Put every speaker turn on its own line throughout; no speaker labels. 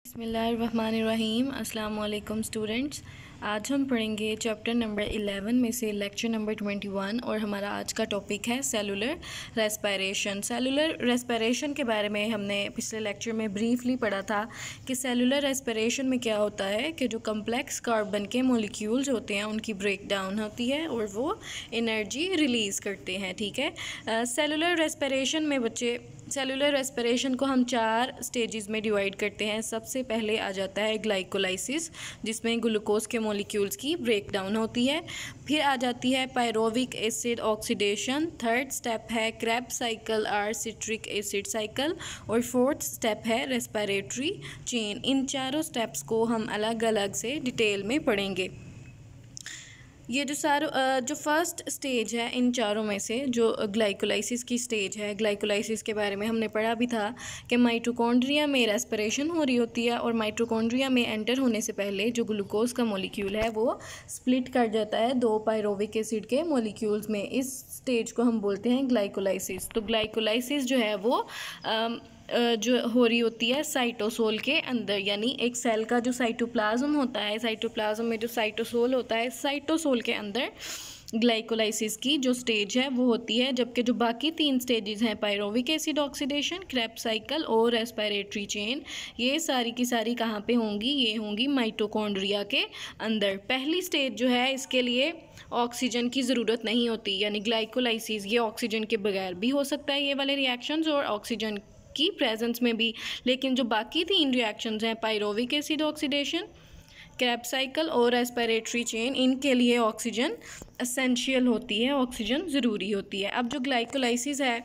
बिस्मिल्लाहिर्रहमानिर्रहीम। अस्सलाम वालेकुम स्टूडेंट्स। आज हम पढ़ेंगे चैप्टर नंबर 11 में से लेक्चर नंबर 21 और हमारा आज का टॉपिक है सेलुलर रेस्पिरेशन। सेलुलर रेस्पिरेशन के बारे में हमने पिछले लेक्चर में ब्रीफली पढ़ा था कि सेलुलर रेस्पिरेशन में क्या होता है कि जो कम्प्लेक्स कार्बन के मॉलिक्यूल्स होते हैं उनकी ब्रेक डाउन होती है और वो एनर्जी रिलीज़ करते हैं। ठीक है, सेलुलर रेस्पिरेशन में बच्चे सेलुलर रेस्पिरेशन को हम 4 स्टेजेस में डिवाइड करते हैं। सबसे पहले आ जाता है ग्लाइकोलाइसिस, जिसमें ग्लूकोज के मॉलिक्यूल्स की ब्रेक डाउन होती है। फिर आ जाती है pyruvic acid oxidation. Third step है क्रेब्स साइकिल और सिट्रिक एसिड साइकिल। और फोर्थ स्टेप है रेस्पिरेटरी चेन। इन चारों स्टेप्स को हम अलग अलग से डिटेल में पढ़ेंगे। ये जो फर्स्ट स्टेज है इन चारों में से, जो ग्लाइकोलाइसिस की स्टेज है, ग्लाइकोलाइसिस के बारे में हमने पढ़ा भी था कि माइटोकॉन्ड्रिया में रेस्पिरेशन हो रही होती है और माइटोकॉन्ड्रिया में एंटर होने से पहले जो ग्लूकोज का मॉलिक्यूल है वो स्प्लिट कर जाता है 2 पायरोविक एसिड के मॉलिक्यूल्स में। इस स्टेज को हम बोलते हैं ग्लाइकोलाइसिस। तो ग्लाइकोलाइसिस जो है वो जो हो रही होती है साइटोसोल के अंदर, यानी एक सेल का जो साइटोप्लाज्म होता है, साइटोप्लाज्म में जो साइटोसोल होता है, साइटोसोल के अंदर ग्लाइकोलाइसिस की जो स्टेज है वो होती है। जबकि जो बाकी 3 स्टेजेस हैं, pyruvic acid oxidation, Krebs cycle और रेस्पिरेटरी चेन, ये सारी की सारी कहाँ पे होंगी? ये होंगी माइटोकॉन्ड्रिया के अंदर। पहली स्टेज जो है इसके लिए ऑक्सीजन की ज़रूरत नहीं होती, यानी ग्लाइकोलाइसिस ये ऑक्सीजन के बगैर भी हो सकता है, ये वाले रिएक्शंस, और ऑक्सीजन की प्रेजेंस में भी। लेकिन जो बाकी 3 रिएक्शंस हैं, pyruvic acid oxidation, Krebs cycle और रेस्पिरेटरी चेन, इनके लिए ऑक्सीजन एसेंशियल होती है, ऑक्सीजन ज़रूरी होती है। अब जो ग्लाइकोलाइसिस है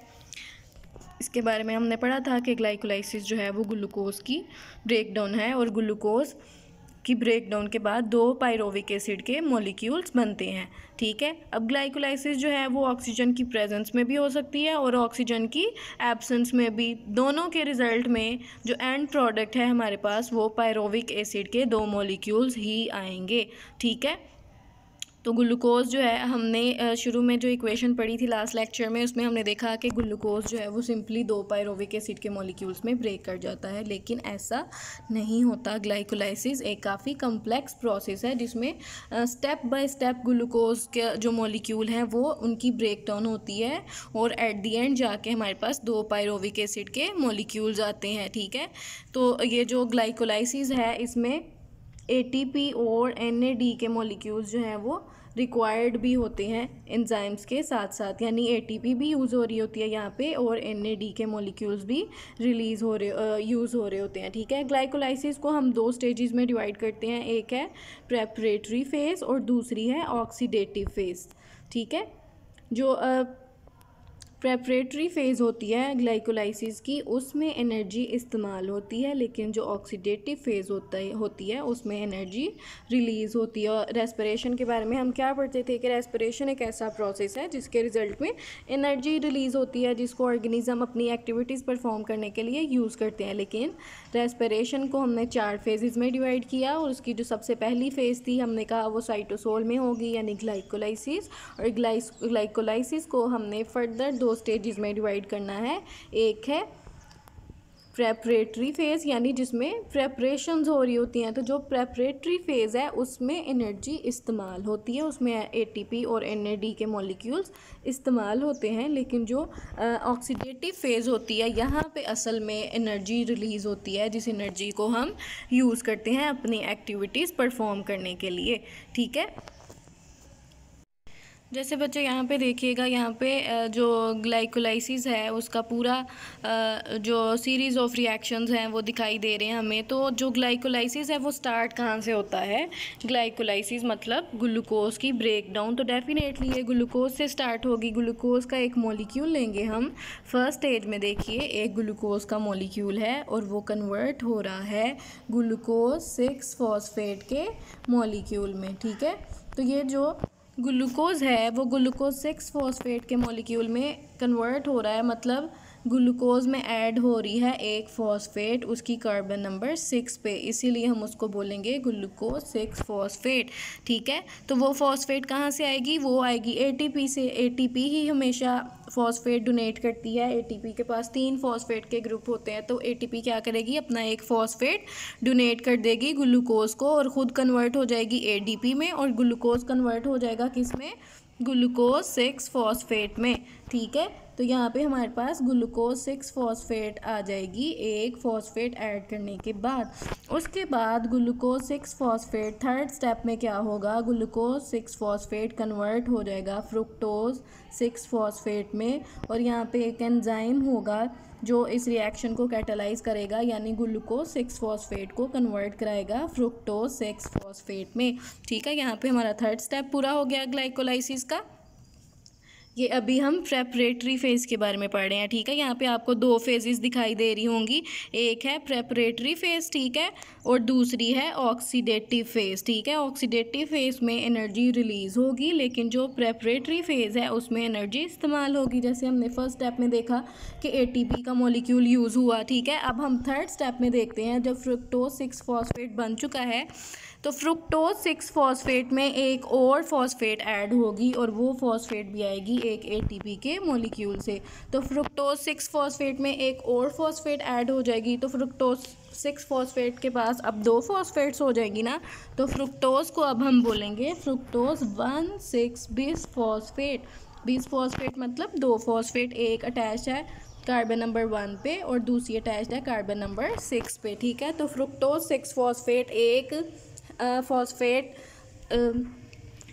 इसके बारे में हमने पढ़ा था कि ग्लाइकोलाइसिस जो है वो ग्लूकोज की ब्रेकडाउन है और ग्लूकोज की ब्रेकडाउन के बाद 2 पायरोविक एसिड के मॉलिक्यूल्स बनते हैं। ठीक है, अब ग्लाइकोलाइसिस जो है वो ऑक्सीजन की प्रेजेंस में भी हो सकती है और ऑक्सीजन की एब्सेंस में भी। दोनों के रिज़ल्ट में जो एंड प्रोडक्ट है हमारे पास वो पायरोविक एसिड के 2 मॉलिक्यूल्स ही आएंगे। ठीक है, तो ग्लूकोज जो है, हमने शुरू में जो इक्वेशन पढ़ी थी लास्ट लेक्चर में, उसमें हमने देखा कि ग्लूकोज जो है वो सिंपली 2 पायरोविक एसिड के मॉलिक्यूल्स में ब्रेक कर जाता है, लेकिन ऐसा नहीं होता। ग्लाइकोलाइसिस एक काफ़ी कम्प्लेक्स प्रोसेस है जिसमें स्टेप बाय स्टेप ग्लूकोज के जो मॉलिक्यूल हैं वो उनकी ब्रेक डाउन होती है और एट दी एंड जाके हमारे पास 2 पायरोविक एसिड के मॉलिक्यूल्स आते हैं। ठीक है, तो ये जो ग्लाइकोलाइसिस है इसमें ATP और NAD के मॉलिक्यूल्स जो हैं वो रिक्वायर्ड भी होते हैं एंजाइम्स के साथ साथ, यानी ATP भी यूज़ हो रही होती है यहाँ पे और NAD के मॉलिक्यूल्स भी यूज़ हो रहे होते हैं। ठीक है, ग्लाइकोलाइसिस को हम 2 स्टेजेस में डिवाइड करते हैं, एक है प्रेपरेटरी फेज़ और दूसरी है ऑक्सीडेटिव फेज़। ठीक है, जो प्रेपरेटरी फ़ेज़ होती है ग्लाइकोलाइसिस की, उसमें एनर्जी इस्तेमाल होती है, लेकिन जो ऑक्सीडेटिव फ़ेज़ होती है उसमें एनर्जी रिलीज़ होती है। और रेस्पिरेशन के बारे में हम क्या पढ़ते थे कि रेस्पिरेशन एक ऐसा प्रोसेस है जिसके रिज़ल्ट में एनर्जी रिलीज़ होती है, जिसको ऑर्गेनिज़म अपनी एक्टिविटीज़ परफॉर्म करने के लिए यूज़ करते हैं। लेकिन रेस्पिरेशन को हमने 4 फेजेज़ में डिवाइड किया और उसकी जो सबसे पहली फ़ेज़ थी हमने कहा वो साइटोसोल में होगी, यानी ग्लाइकोलाइसिस। और ग्लाइकोलाइसिस को हमने फर्दर 2 स्टेजेस में डिवाइड करना है। एक है प्रेपरेटरी फेज़, यानी जिसमें प्रेपरेशंस हो रही होती हैं। तो जो प्रेपरेटरी फेज़ है उसमें एनर्जी इस्तेमाल होती है, उसमें ATP और NAD के मॉलिक्यूल्स इस्तेमाल होते हैं। लेकिन जो ऑक्सीडेटिव फेज़ होती है यहाँ पे असल में एनर्जी रिलीज़ होती है, जिस एनर्जी को हम यूज़ करते हैं अपनी एक्टिविटीज़ परफॉर्म करने के लिए। ठीक है, जैसे बच्चे यहाँ पे देखिएगा, यहाँ पे जो ग्लाइकोलाइसिस है उसका पूरा जो सीरीज़ ऑफ रिएक्शंस हैं वो दिखाई दे रहे हैं हमें। तो जो ग्लाइकोलाइसिस है वो स्टार्ट कहाँ से होता है? ग्लाइकोलाइसिस मतलब ग्लूकोज की ब्रेक डाउन, तो डेफिनेटली ये ग्लूकोज से स्टार्ट होगी। ग्लूकोज का एक मॉलिक्यूल लेंगे हम। फर्स्ट स्टेज में देखिए एक ग्लूकोज का मॉलिक्यूल है और वो कन्वर्ट हो रहा है ग्लूकोज 6 फॉस्फेट के मॉलिक्यूल में। ठीक है, तो ये जो ग्लूकोज है वो ग्लूकोज 6 फॉस्फेट के मॉलिक्यूल में कन्वर्ट हो रहा है, मतलब ग्लूकोज में ऐड हो रही है एक फॉस्फेट उसकी कार्बन नंबर 6 पे, इसीलिए हम उसको बोलेंगे ग्लूकोज 6 फॉस्फेट। ठीक है, तो वो फॉस्फेट कहाँ से आएगी? वो आएगी एटीपी से। एटीपी ही हमेशा फॉस्फेट डोनेट करती है। एटीपी के पास 3 फॉस्फेट के ग्रुप होते हैं, तो एटीपी क्या करेगी? अपना एक फॉस्फेट डोनेट कर देगी ग्लूकोज को और ख़ुद कन्वर्ट हो जाएगी एडीपी में, और ग्लूकोज कन्वर्ट हो जाएगा किस में? ग्लूकोज 6 फॉस्फेट में। ठीक है, तो यहाँ पे हमारे पास ग्लूकोज 6 फॉस्फेट आ जाएगी एक फॉस्फेट ऐड करने के बाद। उसके बाद ग्लूकोज 6 फॉस्फेट थर्ड स्टेप में क्या होगा? ग्लूकोज 6 फॉस्फेट कन्वर्ट हो जाएगा फ्रुक्टोज 6 फॉस्फेट में, और यहाँ पे एक एंजाइम होगा जो इस रिएक्शन को कैटालाइज करेगा, यानी ग्लूकोज 6 फॉस्फेट को कन्वर्ट कराएगा फ्रुक्टोज 6 फॉस्फेट में। ठीक है, यहाँ पे हमारा थर्ड स्टेप पूरा हो गया ग्लाइकोलाइसिस का। ये अभी हम प्रेपरेटरी फेज़ के बारे में पढ़ रहे हैं। ठीक है, यहाँ पे आपको 2 फेजेस दिखाई दे रही होंगी, एक है प्रेपरेटरी फेज़, ठीक है, और दूसरी है ऑक्सीडेटिव फेज़। ठीक है, ऑक्सीडेटिव फेज़ में एनर्जी रिलीज़ होगी, लेकिन जो प्रेपरेटरी फेज़ है उसमें एनर्जी इस्तेमाल होगी। जैसे हमने फर्स्ट स्टेप में देखा कि एटीपी का मॉलिक्यूल यूज़ हुआ। ठीक है, अब हम थर्ड स्टेप में देखते हैं, जब फ्रुक्टोज 6 फॉस्फेट बन चुका है तो फ्रुक्टोज 6 फॉस्फेट में एक और फॉस्फेट ऐड होगी, और वो फॉस्फेट भी आएगी एक एटीपी के मॉलिक्यूल से। तो फ्रुक्टोज 6 फॉस्फेट में एक और फॉस्फेट ऐड हो जाएगी, तो फ्रुक्टोज 6 फॉस्फेट के पास अब 2 फॉस्फेट्स हो जाएगी ना, तो फ्रुक्टोज को अब हम बोलेंगे fructose 1,6 bis phosphate. Bis phosphate मतलब 2 फॉस्फेट, एक अटैच है कार्बन नंबर 1 पे और दूसरी अटैच्ड है कार्बन नंबर 6 पे। ठीक है, तो फ्रुक्टोज 6 फॉस्फेट एक फॉस्फेट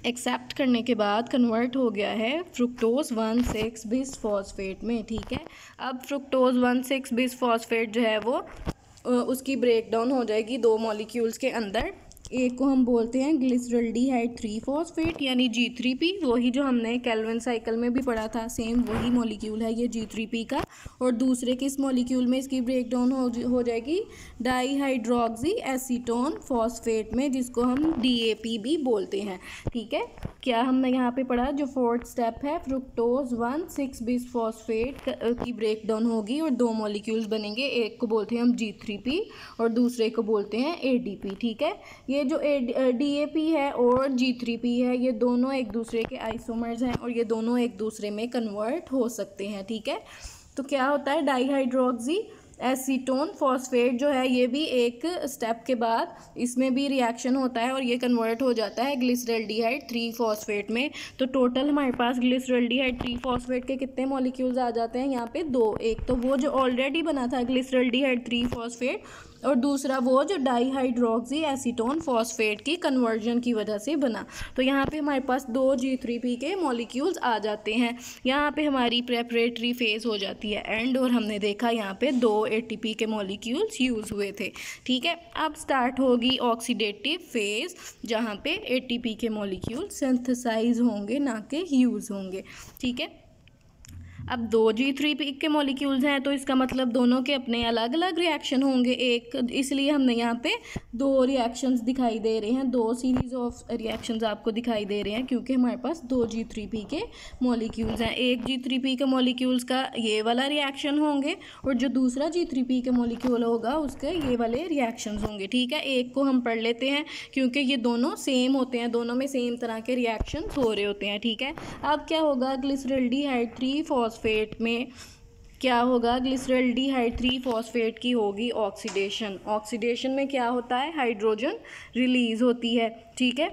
एक्सेप्ट करने के बाद कन्वर्ट हो गया है फ्रुक्टोज 1,6 बिस फॉस्फेट में। ठीक है, अब फ्रुक्टोज 1,6 बिस फॉस्फेट जो है वो उसकी ब्रेक डाउन हो जाएगी 2 मॉलिक्यूल्स के अंदर। एक को हम बोलते हैं ग्लिसरल्डिहाइड 3 फॉस्फेट यानी G3P, वही जो हमने केल्विन साइकिल में भी पढ़ा था, सेम वही मॉलिक्यूल है ये G3P का। और दूसरे किस मॉलिक्यूल में इसकी ब्रेक डाउन हो जाएगी? डाईहाइड्रोक्सी एसीटोन फॉस्फेट में, जिसको हम DAP भी बोलते हैं। ठीक है, क्या हमने यहाँ पे पढ़ा? जो फोर्थ स्टेप है फ्रुक्टोज 1,6 बिस फॉस्फेट की ब्रेक डाउन होगी और 2 मॉलिक्यूल्स बनेंगे, एक को बोलते हैं हम G3P और दूसरे को बोलते हैं ADP। ठीक है, ये जो DAP है और G3P है, ये दोनों एक दूसरे के आइसोमर्स हैं और ये दोनों एक दूसरे में कन्वर्ट हो सकते हैं। ठीक है, तो क्या होता है? डाईहाइड्रोक्सी एसीटोन फॉस्फेट जो है ये भी एक स्टेप के बाद इसमें भी रिएक्शन होता है और ये कन्वर्ट हो जाता है ग्लिसरल्डिहाइड 3 फॉस्फेट में। तो टोटल हमारे पास ग्लिसरल्डिहाइड 3 फॉस्फेट के कितने मॉलिक्यूल्स आ जाते हैं? यहाँ पे 2, एक तो वो जो ऑलरेडी बना था ग्लिसरल्डिहाइड 3 फॉस्फेट, और दूसरा वो जो डाईहाइड्रोक्सी एसीटोन फॉस्फेट की कन्वर्जन की वजह से बना। तो यहाँ पे हमारे पास 2 G3P के मॉलिक्यूल्स आ जाते हैं। यहाँ पे हमारी प्रेपरेटरी फेज़ हो जाती है एंड, और हमने देखा यहाँ पे 2 ATP के मॉलिक्यूल्स यूज़ हुए थे। ठीक है, अब स्टार्ट होगी ऑक्सीडेटिव फेज़, जहाँ पे ATP के मॉलिक्यूल सिंथेसाइज होंगे ना कि यूज़ होंगे। ठीक है, अब 2 G3P के मॉलिक्यूल्स हैं तो इसका मतलब दोनों के अपने अलग अलग रिएक्शन होंगे एक, इसलिए हमने यहाँ पे 2 रिएक्शंस दिखाई दे रहे हैं, 2 सीरीज ऑफ रिएक्शंस आपको दिखाई दे रहे हैं, क्योंकि हमारे पास 2 G3P के मॉलिक्यूल्स हैं। एक G3P के मॉलिक्यूल्स का ये वाला रिएक्शन होंगे और जो दूसरा G3P के मॉलिक्यूल होगा उसके ये वाले रिएक्शंस होंगे। ठीक है, एक को हम पढ़ लेते हैं क्योंकि ये दोनों सेम होते हैं, दोनों में सेम तरह के रिएक्शंस हो रहे होते हैं। ठीक है, अब क्या होगा? ग्लिसरल्डिहाइड 3 फॉस्फेट में क्या होगा? ग्लिसरल्डिहाइड 3 फॉस्फेट की होगी ऑक्सीडेशन। ऑक्सीडेशन में क्या होता है? हाइड्रोजन रिलीज होती है। ठीक है,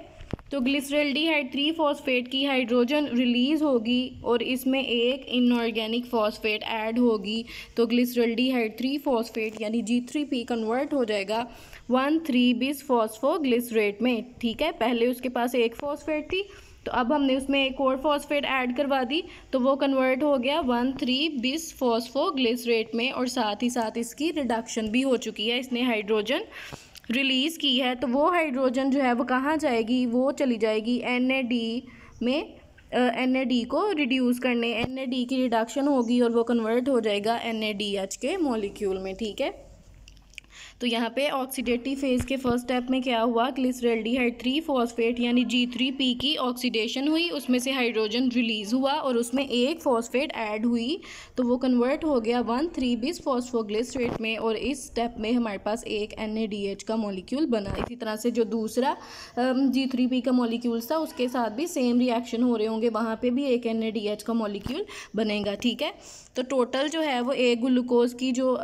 तो ग्लिसरल्डिहाइड 3 फॉस्फेट की हाइड्रोजन रिलीज होगी और इसमें एक इनऑर्गेनिक फॉस्फेट ऐड होगी, तो ग्लिसरल्डिहाइड 3 फॉस्फेट यानी G3P कन्वर्ट हो जाएगा 1,3 बिस फॉस्फोग्लिसरेट में। ठीक है, पहले उसके पास एक फॉस्फेट थी, तो अब हमने उसमें एक और फॉस्फेट ऐड करवा दी, तो वो कन्वर्ट हो गया 1,3 बिस फॉस्फोग्लिसरेट में, और साथ ही साथ इसकी रिडक्शन भी हो चुकी है, इसने हाइड्रोजन रिलीज़ की है। तो वो हाइड्रोजन जो है वो कहाँ जाएगी? वो चली जाएगी NAD में, NAD को रिड्यूस करने, NAD की रिडक्शन होगी और वो कन्वर्ट हो जाएगा NADH के मॉलिक्यूल में। ठीक है, तो यहाँ पे ऑक्सीडेटिव फेज के फर्स्ट स्टेप में क्या हुआ, ग्लिसरॉल्डिहाइड 3 फॉस्फेट यानी G3P की ऑक्सीडेशन हुई, उसमें से हाइड्रोजन रिलीज हुआ और उसमें एक फॉस्फेट ऐड हुई, तो वो कन्वर्ट हो गया 1,3-bis फॉस्फोग्लिसरेट में, और इस स्टेप में हमारे पास एक NaDH का मॉलिक्यूल बना। इसी तरह से जो दूसरा G3P का मॉलिक्यूल था उसके साथ भी सेम रिएक्शन हो रहे होंगे, वहाँ पे भी एक NaDH का मॉलिक्यूल बनेगा। ठीक है, तो टोटल जो है वो एक ग्लूकोज की जो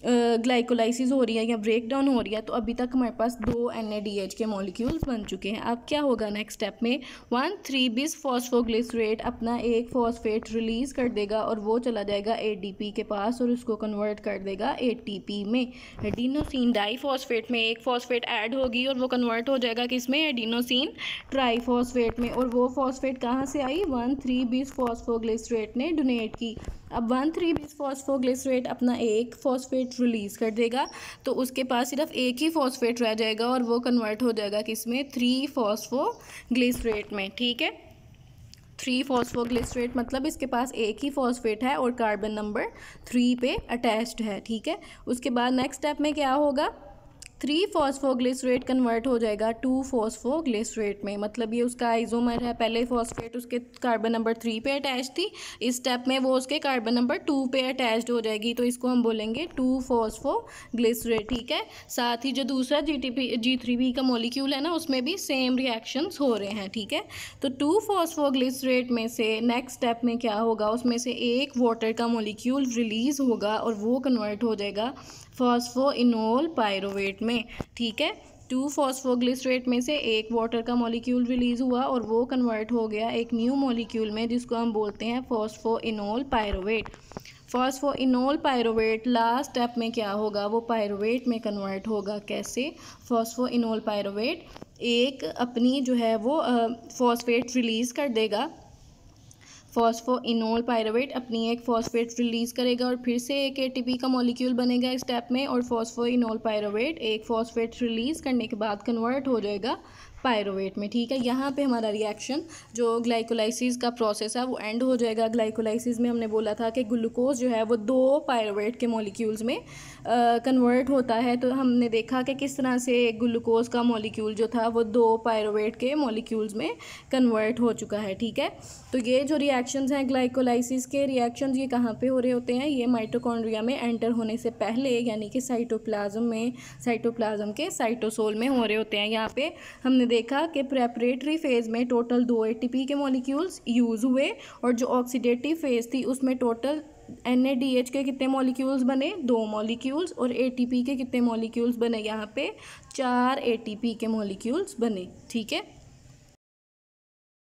ग्लाइकोलाइसिस हो रही है या ब्रेक डाउन हो रही है, तो अभी तक हमारे पास 2 NaDH के मॉलिक्यूल्स बन चुके हैं। अब क्या होगा नेक्स्ट स्टेप में, 1,3-bis फॉस्फोग्लिसरेट अपना एक फॉस्फेट रिलीज़ कर देगा और वो चला जाएगा ADP के पास और उसको कन्वर्ट कर देगा ATP में। एडिनोसिन डाईफॉस्फेट में एक फॉस्फेट ऐड होगी और वो कन्वर्ट हो जाएगा किसमें, एडिनोसिन ट्राईफॉस्फेट में, और वो फॉस्फेट कहाँ से आई, 1,3-bis फॉस्फोग्लिसरेट ने डोनेट की। अब 1,3-bis फॉस्फोग्लिसरेट अपना एक फॉस्फेट रिलीज़ कर देगा, तो उसके पास सिर्फ एक ही फॉस्फेट रह जाएगा और वो कन्वर्ट हो जाएगा किसमें, 3-फॉस्फोग्लिसरेट में। ठीक है, 3-फॉस्फोग्लिसरेट मतलब इसके पास एक ही फॉस्फेट है और कार्बन नंबर 3 पे अटैच्ड है। ठीक है, उसके बाद नेक्स्ट स्टेप में क्या होगा, 3-फॉस्फोग्लिसरेट कन्वर्ट हो जाएगा 2-फॉस्फोग्लिसरेट में, मतलब ये उसका आइसोमर है, पहले फॉस्फेट उसके कार्बन नंबर 3 पे अटैच थी, इस स्टेप में वो उसके कार्बन नंबर 2 पे अटैच्ड हो जाएगी, तो इसको हम बोलेंगे 2-फॉस्फोग्लिसरेट। ठीक है, साथ ही जो दूसरा G3P का मॉलिक्यूल है ना, उसमें भी सेम रिएक्शंस हो रहे हैं। ठीक है, तो 2-फॉस्फोग्लिसरेट में से नेक्स्ट स्टेप में क्या होगा, उसमें से एक वाटर का मॉलिक्यूल रिलीज़ होगा और वो कन्वर्ट हो जाएगा फॉस्फोइनोल पायरोवेट में। ठीक है, 2-फॉस्फोग्लिसरेट में से एक वाटर का मॉलिक्यूल रिलीज़ हुआ और वो कन्वर्ट हो गया एक न्यू मॉलिक्यूल में जिसको हम बोलते हैं phosphoenol pyruvate. Phosphoenol pyruvate last step में क्या होगा, वो पायरोवेट में कन्वर्ट होगा। कैसे, फॉस्फोइनोल पायरोवेट एक अपनी जो है वो फॉस्फेट रिलीज़ कर देगा, फॉस्फोइनोल पायरोवेट अपनी एक फॉस्फेट रिलीज़ करेगा और फिर से एक ATP का मॉलिक्यूल बनेगा इस स्टेप में, और फॉस्फोइनोल पायरोवेट एक फॉस्फेट रिलीज़ करने के बाद कन्वर्ट हो जाएगा पायरोवेट में। ठीक है, यहाँ पे हमारा रिएक्शन जो ग्लाइकोलाइसिस का प्रोसेस है वो एंड हो जाएगा। ग्लाइकोलाइसिस में हमने बोला था कि ग्लूकोज जो है वो 2 पायरोवेट के मॉलिक्यूल्स में कन्वर्ट होता है, तो हमने देखा कि किस तरह से ग्लूकोज का मॉलिक्यूल जो था वो 2 पायरोवेट के मॉलिक्यूल्स में कन्वर्ट हो चुका है। ठीक है, तो ये जो रिएक्शंस हैं ग्लाइकोलाइसिस के रिएक्शंस, ये कहाँ पे हो रहे होते हैं, ये माइटोकॉन्ड्रिया में एंटर होने से पहले यानी कि साइटोप्लाज्म के साइटोसोल में हो रहे होते हैं। यहाँ पे हमने देखा कि प्रेपरेटरी फेज़ में टोटल 2 ATP के मॉलिक्यूल्स यूज़ हुए, और जो ऑक्सीडेटिव फेज़ थी उसमें टोटल NaDH के कितने मॉलिक्यूल्स बने, 2 मॉलिक्यूल्स, और ATP के कितने मॉलिक्यूल्स बने, यहाँ पे 4 ATP के मॉलिक्यूल्स बने। ठीक है।